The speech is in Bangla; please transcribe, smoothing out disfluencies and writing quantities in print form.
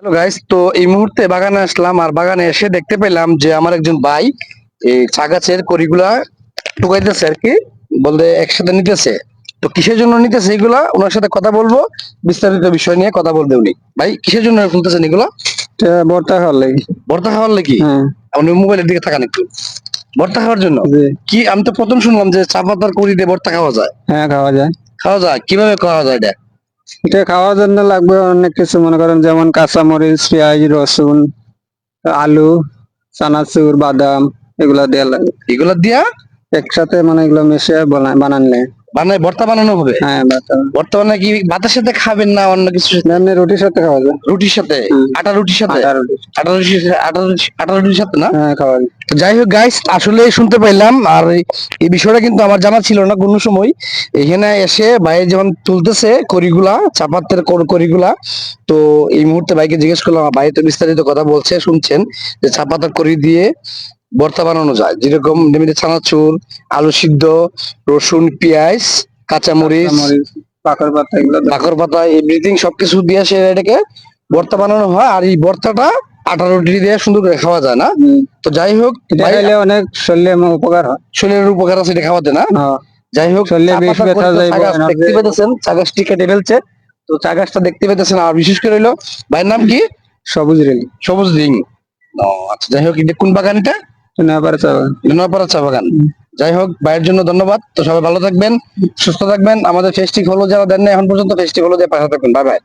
হ্যালো গাইস, তো এই মুহূর্তে বাগানে আসলাম আর বাগানে এসে দেখতে পেলাম যে আমার একজন ভাই এই চা গাছের কড়িগুলা টুকাইতেছে আর কি, বলতে একসাথে নিতেছে। তো কিসের জন্য নিতেছে এগুলা ওনার সাথে কথা বলবো, বিস্তারিত বিষয় নিয়ে কথা বলবে উনি। ভাই কিসের জন্য খুলতেছেন এগুলা? ভর্তা খাওয়ার লাগি। ভর্তা খাওয়ার লাগি? হ্যাঁ। আপনি মোবাইলের দিকে তাকান একটু। ভর্তা খাওয়ার জন্য? জি। কি, আমি তো প্রথম শুনলাম যে চা পাতার কড়ি দিয়ে ভর্তা খাওয়া যায়। হ্যাঁ, খাওয়া যায়। খাওয়া যায়? কিভাবে খাওয়া যায় এটা? এটা খাওয়ার জন্য লাগবে অনেক কিছু, মনে করেন যেমন কাঁচামরিচ, পেঁয়াজ, রসুন, আলু, চানাচুর, বাদাম, এগুলা দেওয়া লাগে এগুলা দিয়া একসাথে, মানে এগুলো মিশিয়ে বানানলে। বানায় ভর্তা বানানো হবে? হ্যাঁ, বাদাম বর্তমানে কি ভাতের সাথে খাবেন না অন্য কিছু? এমনি রুটির সাথে খাওয়া যায়। রুটির সাথে? হুম। আটা রুটির সাথে? আটা রুটি। আটা রুটির সাথে না? হ্যাঁ, খাওয়া যায়। তো যাই হোক গাইস, আসলে শুনতে পাইলাম আর এই বিষয়টা কিন্তু আমার জানা ছিল না কোনো সময়। এখানে এসে ভাই যখন তুলতেছে কড়িগুলা, চাপাতের কড়িগুলা, তো এই মুহূর্তে ভাইকে জিজ্ঞেস করলাম, ভাই তো বিস্তারিত কথা বলছে, শুনছেন যে চাপাতার কড়ি দিয়ে ভর্তা বানানো যায়, যেরকম এমনিতে চানাচুর, আলু সিদ্ধ, রসুন, পেঁয়াজ, কাঁচামরিচ, কাঁচামরিচ, পাকড় পাতা, এগুলো দেওয়া বাকর পাতা, এভরিথিং সবকিছু দিয়ে সে এটাকে ভর্তা বানানো হয়। আর এই ভর্তাটা আটা রুটি দিয়ে সুন্দর করে খাওয়া যায় না? হুম। তো যাই হোক এটা ভাই, খাইলে অনেক শরীরে উপকার হয়। শরীরের উপকার আছে এটা খাওয়াতে না? হ্যাঁ, যাই হোক, শরীরে চা বিষ পাতা ব্যথা করে তো চা যাইব, গাছ দেখতে পেতেছেন, চা গাছটি কেটে ফেলছে। তো চা গাছটা দেখতে পেতেছেন। আর বিশেষ করে হইলো ভাইয়ের নাম কি? সবুজ রেলি। সবুজ রিং। ও আচ্ছা, যাই হোক, এটা কোন বাগান এটা? নেপার চা বাগান। নোয়াপাড়া চা বাগান। যাই হোক, ভাইয়ের জন্য ধন্যবাদ। তো সবাই ভালো থাকবেন, সুস্থ থাকবেন। আমাদের ফেস্টিক হলো যারা দেন না এখন পর্যন্ত, ফেস্টিক হলো দিয়ে পাশে থাকবেন। Bye bye.